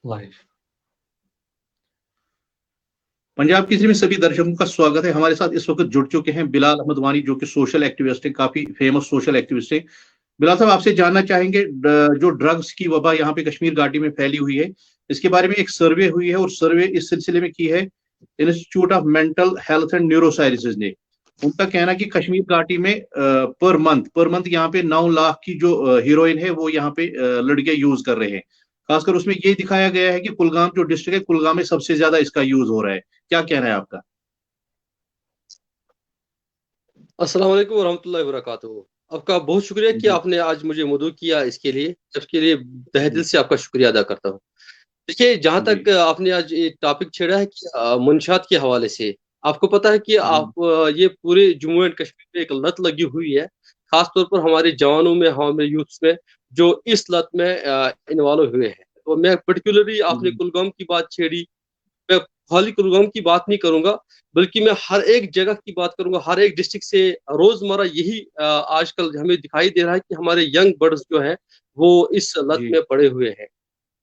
Life. Punjab Kesari में सभी दर्शकों का स्वागत है। हमारे साथ इस वक्त जुड़ चुके हैं बिलाल अहमद वानी, जो कि सोशल एक्टिविस्ट हैं, काफी फेमस सोशल एक्टिविस्ट हैं। बिलाल साहब, आपसे जानना चाहेंगे जो ड्रग्स की वबा यहाँ पे कश्मीर घाटी में फैली हुई है, इसके बारे में एक सर्वे हुई है और सर्वे इस सिलसिले में की है institute of mental health and neuro sciences ने। उनका कहना है कि कश्मीर घाटी में पर मंथ यहाँ पे 9 लाख की जो हीरोइन है वो यहाँ पे लड़के यूज कर रहे हैं। खासकर उसमें ये दिखाया गया है कि कुलगाम जो डिस्ट्रिक्ट है, कुलगाम में सबसे ज्यादा इसका यूज हो रहा है। क्या कहना है आपका? अस्सलाम वालेकुम वरहमतुल्लाहि वबरकातुहू। आपका बहुत शुक्रिया कि जी। आपने आज मुझे मदऊ किया। इसके लिए तहे दिल जी। से आपका शुक्रिया अदा करता हूँ। देखिए, जहाँ जी। तक आपने आज ये टॉपिक छेड़ा है कि मुंशियात के हवाले से, आपको पता है कि जी। आप ये पूरे जम्मू एंड कश्मीर में एक लत लगी हुई है, खास तौर पर हमारे जवानों में, हमारे यूथ्स में, जो इस लत में इन्वॉल्व हुए हैं। तो मैं पर्टिकुलरली, आपने जी। कुलगाम की बात छेड़ी, मैं खाली कुलगाम की बात नहीं करूंगा, बल्कि मैं हर एक जगह की बात करूंगा, हर एक डिस्ट्रिक्ट से। रोजमर्रा यही आजकल हमें दिखाई दे रहा है कि हमारे यंग बर्ड्स जो है वो इस लत जी। में पड़े हुए हैं।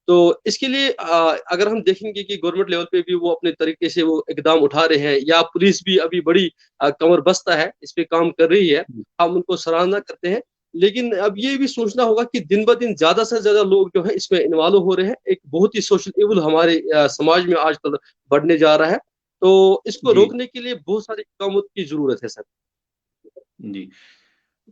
तो इसके लिए अगर हम देखेंगे कि गवर्नमेंट लेवल पे भी वो अपने तरीके से वो इकदाम उठा रहे हैं, या पुलिस भी अभी बड़ी कमर बस्ता है, इस पे काम कर रही है, हम उनको सराहना करते हैं। लेकिन अब ये भी सोचना होगा कि दिन ब दिन ज्यादा से ज्यादा लोग जो है इसमें इन्वॉल्व हो रहे हैं। एक बहुत ही सोशल इवल हमारे समाज में आजकल बढ़ने जा रहा है। तो इसको जी। रोकने के लिए बहुत सारी इक़दामत की जरूरत है सर। जी।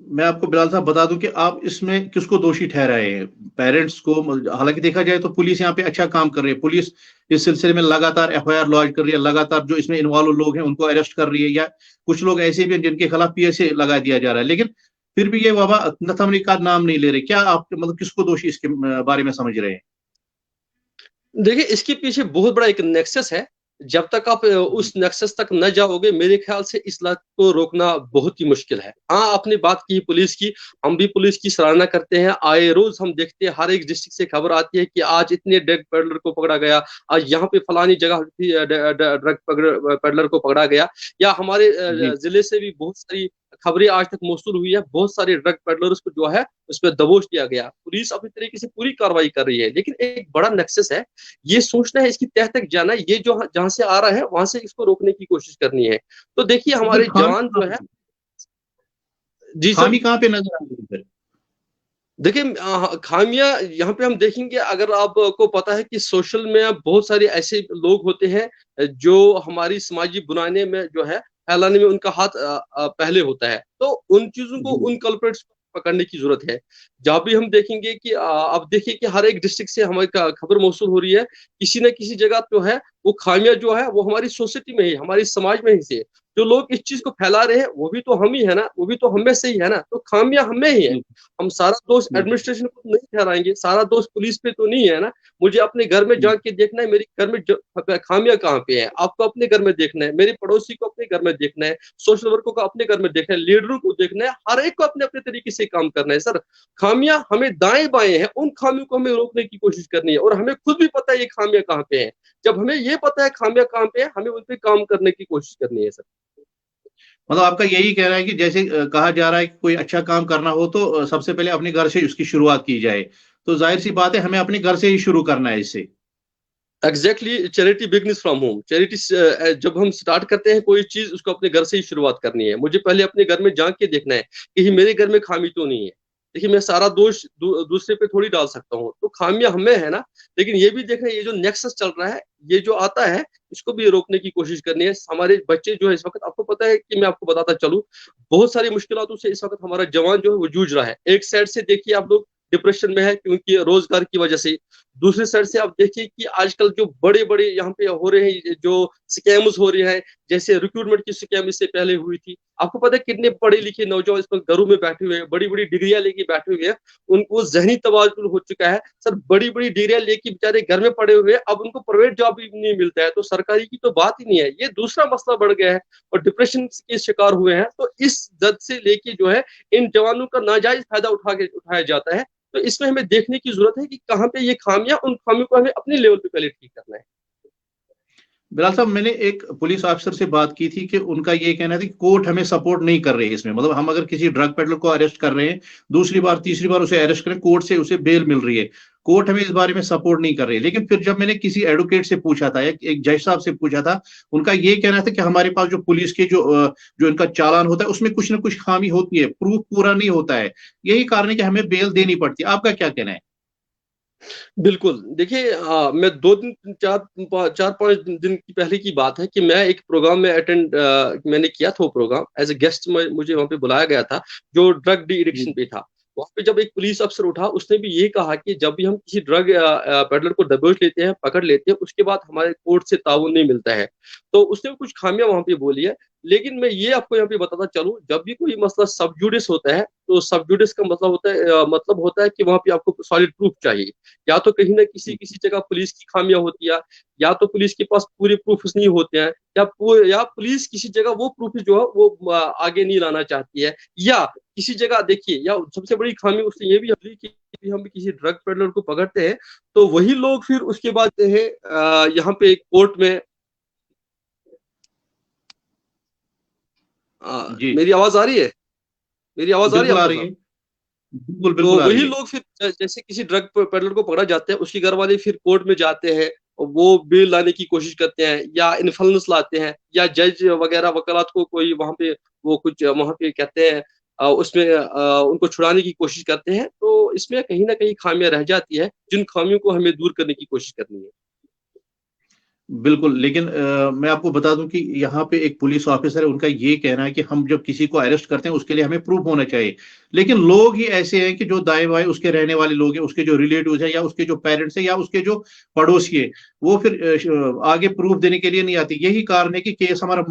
मैं आपको बिलाल साहब बता दूं कि आप इसमें किसको दोषी ठहराए हैं, पेरेंट्स को? हालांकि देखा जाए तो पुलिस यहाँ पे अच्छा काम कर रही है। पुलिस इस सिलसिले में लगातार एफआईआर लॉन्च कर रही है, लगातार जो इसमें इन्वॉल्व लोग हैं उनको अरेस्ट कर रही है, या कुछ लोग ऐसे भी हैं जिनके खिलाफ पीएसए लगा दिया जा रहा है। लेकिन फिर भी ये वबा न थमने का नाम नहीं ले रहे। क्या आप मतलब किसको दोषी इसके बारे में समझ रहे हैं? देखिए, इसके पीछे बहुत बड़ा एक नेक्सस है। जब तक आप जी। उस नेक्सस तक न जाओगे, मेरे ख्याल से इस लत को रोकना बहुत ही मुश्किल है। हाँ, आपने बात की पुलिस की, हम भी पुलिस की सराहना करते हैं। आए रोज हम देखते हैं, हर एक डिस्ट्रिक्ट से खबर आती है कि आज इतने ड्रग पेडलर को पकड़ा गया, आज यहाँ पे फलानी जगह ड्रग पेडलर को पकड़ा गया। या हमारे जी। जिले से भी बहुत सारी खबरें आज तक मौसूल हुई है, बहुत सारे ड्रग पेडलर्स को जो है उस पर दबोच दिया गया। पुलिस अपनी तरीके से पूरी कार्रवाई कर रही है, लेकिन एक बड़ा नेक्सस है। ये सोचना है, इसकी तह तक जाना है, ये जो जहां से आ रहा है वहां से इसको रोकने की कोशिश करनी है। तो देखिए, लेकिन हमारे खामी जवान कहाँ जो है। पे जी सर। खामी कहाँ पे नजर आ रही है फिर? देखिए, खामियां यहाँ पे हम देखेंगे। अगर आपको पता है कि सोशल में अब बहुत सारे ऐसे लोग होते हैं जो हमारी समाजी बुराइयों में जो है फैलाने में उनका हाथ पहले होता है, तो उन चीजों को, जी। उन कल्प्रिट्स को पकड़ने की जरूरत है। जहां भी हम देखेंगे कि अब देखिए कि हर एक डिस्ट्रिक्ट से हमारी खबर मौसूल हो रही है, किसी न किसी जगह जो है वो खामियां जो है वो हमारी सोसाइटी में ही, हमारी समाज में ही से जो लोग इस चीज को फैला रहे हैं वो भी तो हम ही है ना, वो भी तो हमें से ही है ना। तो खामियां हमें ही है। जी। हम सारा दोष जी। एडमिनिस्ट्रेशन को नहीं ठहराएंगे, सारा दोष पुलिस पे तो नहीं है ना। मुझे अपने घर में जाके देखना है, मेरे घर में खामियां कहाँ पे हैं। आपको अपने घर में देखना है, मेरे पड़ोसी को अपने घर में देखना है, सोशल वर्कर को अपने घर में देखना है, लीडरों को देखना है, हर एक को अपने अपने तरीके से काम करना है सर। खामियां हमें दाएं बाएं हैं, उन खामियों को हमें रोकने की कोशिश करनी है, और हमें खुद भी पता है ये खामियां कहाँ पे हैं। जब हमें ये पता है खामियां कहाँ पे है, हमें उन पे काम करने की कोशिश करनी है सर। मतलब आपका यही कहना है कि जैसे कहा जा रहा है कि कोई अच्छा काम करना हो तो सबसे पहले अपने घर से उसकी शुरुआत की जाए। तो जाहिर सी बात है, हमें अपने घर से ही शुरू करना है इससे। Exactly, charity begins from home. Charity, जब हम स्टार्ट करते हैं कोई चीज, उसको अपने घर से ही शुरुआत करनी है। मुझे पहले अपने घर में झांक के देखना है कि मेरे घर में खामी तो नहीं है। देखिए, मैं सारा दोष दूसरे पे थोड़ी डाल सकता हूँ, तो खामियां हमें है ना। लेकिन ये भी देखना है, ये जो नेक्सस चल रहा है, ये जो आता है, इसको भी रोकने की कोशिश करनी है। हमारे बच्चे जो है इस वक्त, आपको पता है कि मैं आपको बताता चलूं, बहुत सारी मुश्किलों से इस वक्त हमारा जवान जो है वो जूझ रहा है। एक साइड से देखिए आप लोग डिप्रेशन में है क्योंकि रोजगार की वजह से। दूसरी साइड से आप देखिए कि आजकल जो बड़े बड़े यहाँ पे हो रहे हैं, जो स्कैम्स हो रहे हैं, जैसे रिक्रूटमेंट की स्कैम इससे पहले हुई थी। आपको पता है कितने पढ़े लिखे नौजवान इस पर घरों में बैठे हुए हैं, बड़ी बड़ी डिग्रियां लेके बैठे हुए हैं। उनको जहनी तबादुल हो चुका है सर। बड़ी बड़ी डिग्रियां लेके बेचारे घर में पड़े हुए हैं, अब उनको प्राइवेट जॉब भी नहीं मिलता है, तो सरकारी की तो बात ही नहीं है। ये दूसरा मसला बढ़ गया है, और डिप्रेशन के शिकार हुए हैं। तो इस दर्द से लेके जो है इन जवानों का नाजायज फायदा उठाया जाता है। तो इसमें हमें देखने की जरूरत है कि कहाँ पे ये खामियां, उन खामियों को हमें अपने लेवल पे पहले ठीक करना है। बिलाल साहब, मैंने एक पुलिस ऑफिसर से बात की थी कि उनका ये कहना था कि कोर्ट हमें सपोर्ट नहीं कर रही है इसमें। मतलब हम अगर किसी ड्रग पेडलर को अरेस्ट कर रहे हैं, दूसरी बार तीसरी बार उसे अरेस्ट करें, कोर्ट से उसे बेल मिल रही है। कोर्ट हमें इस बारे में सपोर्ट नहीं कर रही। लेकिन फिर जब मैंने किसी एडवोकेट से पूछा था, एक जज साहब से पूछा था, उनका ये कहना था कि हमारे पास जो पुलिस के जो इनका चालान होता है उसमें कुछ ना कुछ खामी होती है, प्रूफ पूरा नहीं होता है, यही कारण है कि हमें बेल देनी पड़ती है। आपका क्या कहना है? बिल्कुल, देखिए मैं 2 दिन 4-5 दिन की पहले की बात है कि मैं एक प्रोग्राम में मैंने किया था वो प्रोग्राम एज़ अ गेस्ट में मुझे वहाँ पे बुलाया गया था, जो ड्रग डी जी। एडिक्शन पे था। वहाँ पे जब एक पुलिस अफ़सर उठा, उसने भी ये कहा कि जब भी हम किसी ड्रग पेडलर को दबोच लेते हैं, पकड़ लेते हैं, उसके बाद हमारे कोर्ट से ताउन नहीं मिलता है। तो उसने कुछ खामियाँ वहाँ पे बोली है, लेकिन मैं ये आपको यहाँ पे बताता चलूँ, जब भी कोई मसला सब जुडिस होता है, तो सब जुडिस का मतलब होता है कि वहाँ पे आपको सॉलिड प्रूफ चाहिए। या तो कहीं न किसी किसी जगह पुलिस की खामियाँ होती है, या तो पुलिस के पास पूरे प्रूफ्स नहीं होते हैं, या पुलिस किसी जगह वो प्रूफ जो है वो आगे नहीं लाना चाहती है, या किसी जगह देखिए, या सबसे बड़ी खामी उसने ये भी हमारी कि हम किसी ड्रग पेडलर को पकड़ते हैं, तो वही लोग फिर उसके बाद जो है यहाँ पे कोर्ट में जी, मेरी आवाज़ आ रही है? मेरी आवाज़ आ रही है बिल्कुल आ आपको रही साहब? है। बिल्कुल, तो बिल्कुल आ रही वही है। लोग फिर जैसे किसी ड्रग पेडलर को पकड़ा जाता है, उसके घर वाले फिर कोर्ट में जाते हैं, और वो बेल लाने की कोशिश करते हैं, या इन्फ्लुएंस लाते हैं, या जज वगैरह वकालत को कोई वहाँ पे वो कुछ वहाँ पे कहते हैं उसमें उनको छुड़ाने की कोशिश करते हैं। तो इसमें कहीं न कहीं खामियाँ रह जाती है, जिन खामियों को हमें दूर करने की कोशिश करनी है। बिल्कुल, लेकिन मैं आपको बता दूं कि यहाँ पे एक पुलिस ऑफिसर है, उनका ये कहना है कि हम जब किसी को अरेस्ट करते हैं उसके लिए हमें प्रूफ होना चाहिए। लेकिन लोग ही ऐसे हैं कि जो दाएं-बाएं उसके रहने वाले लोग हैं, उसके जो रिलेटिव्स हैं या उसके जो पेरेंट्स हैं या उसके जो पड़ोसी हैं, वो फिर आगे प्रूफ देने के लिए नहीं आते। यही कारण है कि केस हमारा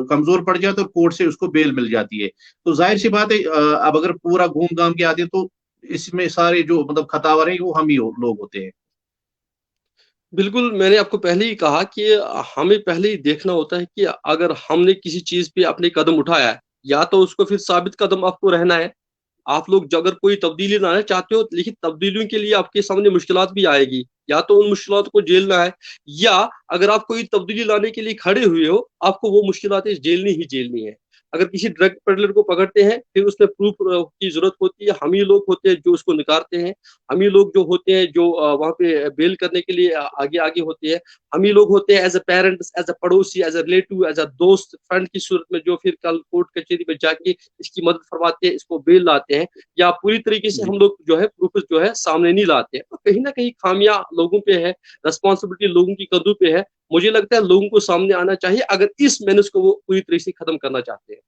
कमजोर पड़ जाता है और कोर्ट से उसको बेल मिल जाती है। तो जाहिर-सी बात है, अब अगर पूरा घूम-घाम के आते हैं तो इसमें सारे जो मतलब खतावर हैं वो हम ही लोग होते हैं। बिल्कुल, मैंने आपको पहले ही कहा कि हमें पहले ही देखना होता है कि अगर हमने किसी चीज़ पे अपने कदम उठाया है, या तो उसको फिर साबित कदम आपको रहना है। आप लोग अगर कोई तब्दीली लाना चाहते हो, लेकिन तब्दीलियों के लिए आपके सामने मुश्किलात भी आएगी, या तो उन मुश्किलात को झेलना है, या अगर आप कोई तब्दीली लाने के लिए खड़े हुए हो, आपको वो मुश्किलातें झेलनी ही झेलनी है। अगर किसी ड्रग पेडलर को पकड़ते हैं, फिर उसमें प्रूफ की ज़रूरत होती है, हम ही लोग होते हैं जो उसको निकारते हैं, हम ही लोग जो होते हैं जो वहाँ पे बेल करने के लिए आगे-आगे होते हैं, हम ही लोग होते हैं as a parents, as a पड़ोसी, as a relative, as a दोस्त, फ्रेंड की सूरत में जो फिर कल कोर्ट कचहरी में जाके इसकी मदद फरमाते हैं, इसको बेल लाते हैं, या पूरी तरीके से जी। हम लोग जो है प्रूफ जो है सामने नहीं लाते हैं। तो कहीं न कहीं खामियाँ लोगों पे है, रिस्पॉन्सिबिलिटी लोगों की कंधों पे है। मुझे लगता है लोगों को सामने आना चाहिए अगर इस मेनाce को वो पूरी तरीके से खत्म करना चाहते हैं।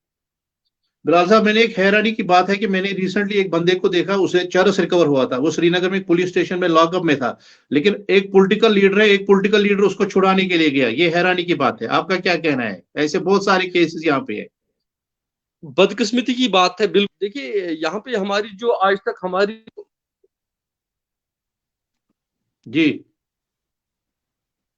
बिलाल साहब, मैंने एक हैरानी की बात है कि मैंने रिसेंटली एक बंदे को देखा, उसे चरस रिकवर हुआ था, वो श्रीनगर में एक पुलिस स्टेशन में लॉकअप में था। लेकिन एक पॉलिटिकल लीडर है, एक पॉलिटिकल लीडर उसको छुड़ाने के लिए गया। ये हैरानी की बात है। आपका क्या कहना है? ऐसे बहुत सारे केसेस यहाँ पे है। बदकिस्मती की बात है बिल्कुल। देखिए यहाँ पे हमारी जो आज तक हमारी जी।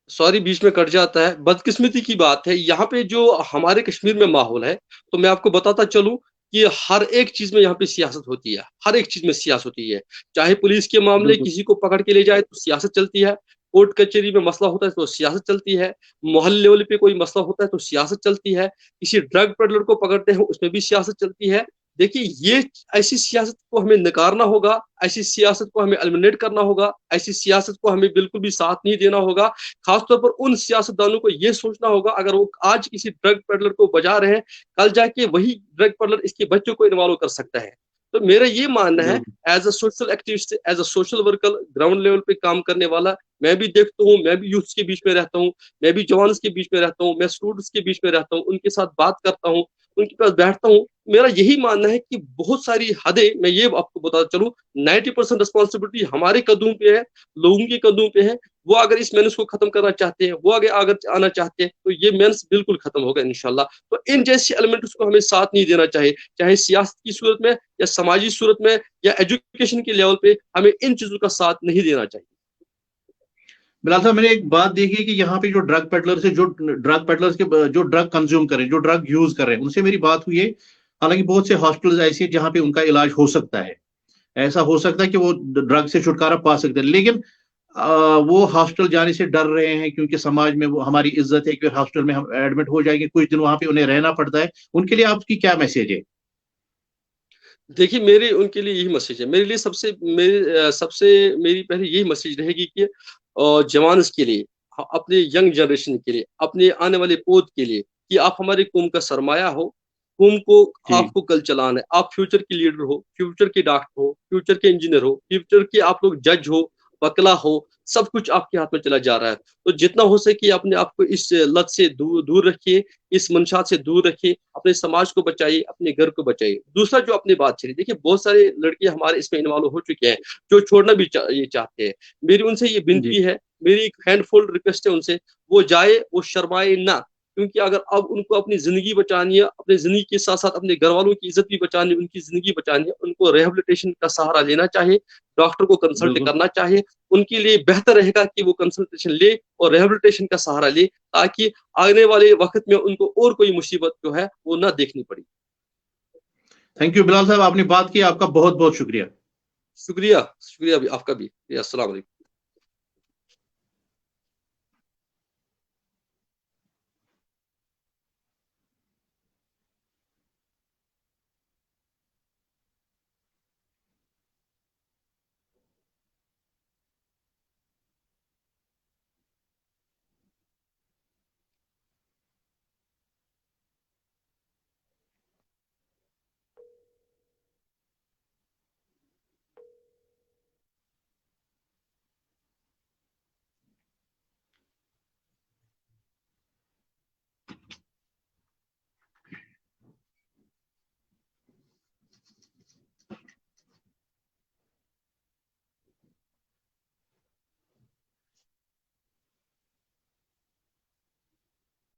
सॉरी बीच में कट जाता है। बदकिस्मती की बात है, यहाँ पे जो हमारे कश्मीर में माहौल है, तो मैं आपको बताता चलूँ कि हर एक चीज़ में यहाँ पे सियासत होती है, हर एक चीज़ में सियासत होती है। चाहे पुलिस के मामले बिल्कुल। किसी को पकड़ के ले जाए तो सियासत चलती है, कोर्ट कचहरी में मसला होता है तो सियासत चलती है, मोहल्ले लेवल पे कोई मसला होता है तो सियासत चलती है, किसी ड्रग पेडलर को पकड़ते हैं उसमें भी सियासत चलती है। देखिए ये ऐसी सियासत को हमें नकारना होगा, ऐसी सियासत को हमें एलिमिनेट करना होगा, ऐसी सियासत को हमें बिल्कुल भी साथ नहीं देना होगा। खासतौर पर उन सियासतदानों को ये सोचना होगा अगर वो आज किसी ड्रग पेडलर को बचा रहे हैं, कल जाके वही ड्रग पेडलर इसके बच्चों को इन्वॉल्व कर सकता है। तो मेरा ये मानना है बिल्कुल। As a social activist, as a social worker ground level पे काम करने वाला, मैं भी देखता हूँ, मैं भी यूथ्स के बीच में रहता हूँ, मैं भी जवान्स के बीच में रहता हूँ, मैं स्टूडेंट्स के बीच में रहता हूँ, उनके साथ बात करता हूँ, उनके पास बैठता हूँ। मेरा यही मानना है कि बहुत सारी हदें मैं ये आपको बताता चलूँ 90% रिस्पॉन्सिबिलिटी हमारे कदमों पे है, लोगों के कदमों पे है। वो अगर इस मेnace को खत्म करना चाहते हैं, वो आगे अगर आना चाहते हैं, तो ये मेnace बिल्कुल खत्म होगा इंशाल्लाह। तो इन जैसी एलिमेंट्स को हमें साथ नहीं देना चाहिए, चाहे सियासत की सूरत में या समाजी सूरत में या एजुकेशन के लेवल पे हमें इन चीज़ों का साथ नहीं देना चाहिए। बिलाल साहब, मैंने एक बात देखी है कि यहाँ पे जो ड्रग पेडलर्स है, जो ड्रग पेडलर्स के जो ड्रग कंज्यूम कर रहे हैं, जो ड्रग यूज कर रहे हैं, उनसे मेरी बात हुई है। हालांकि बहुत से हॉस्पिटल्स ऐसे हैं जहाँ पे उनका इलाज हो सकता है। ऐसा हो सकता है कि वो ड्रग से छुटकारा पा सकते हैं, लेकिन वो हॉस्पिटल जाने से डर रहे हैं क्योंकि समाज में वो हमारी इज्जत है कि हॉस्पिटल में हम एडमिट हो जाएंगे, कुछ दिन वहां पे उन्हें रहना पड़ता है। उनके लिए आपकी क्या मैसेज है? देखिए, मेरी उनके लिए यही मैसेज है। मेरे लिए सबसे मेरी पहले यही मैसेज रहेगी कि जवान्स के लिए, अपने यंग जनरेशन के लिए, अपने आने वाले पोत के लिए कि आप हमारी कौम का सरमाया हो। कौम को जी, आपको कल चलाना है। आप फ्यूचर के लीडर हो, फ्यूचर के डॉक्टर हो, फ्यूचर के इंजीनियर हो, फ्यूचर के आप लोग जज हो, वकीला हो, सब कुछ आपके हाथ में चला जा रहा है। तो जितना हो सके अपने आप को इस लत से दूर रखिए, इस मंशात से दूर रखिए, अपने समाज को बचाइए, अपने घर को बचाइए। दूसरा जो आपने बात छेड़ी, देखिए बहुत सारे लड़के हमारे इसमें इन्वॉल्व हो चुके हैं, जो छोड़ना भी ये चाहते हैं। मेरी उनसे ये जी, विनती है, मेरी एक हैंडफुल रिक्वेस्ट है उनसे, वो जाए, वो शर्माए ना। क्योंकि अगर अब उनको अपनी ज़िंदगी बचानी है, अपनी ज़िंदगी के साथ-साथ अपने घरवालों की इज़्ज़त भी बचानी है, उनकी ज़िंदगी बचानी है, उनको रिहैबिलिटेशन का सहारा लेना चाहिए, डॉक्टर को कंसल्ट बिल्कुल। करना चाहिए। उनके लिए बेहतर रहेगा कि वो कंसल्टेशन ले और रिहैबिलिटेशन का सहारा ले, ताकि आने वाले वक़्त में उनको और कोई मुसीबत जो है, वो ना देखनी पड़े। थैंक यू बिलाल साहब, आपने बात की, आपका बहुत-बहुत शुक्रिया। शुक्रिया, शुक्रिया भी आपका भी। अस्सलाम वालेकुम।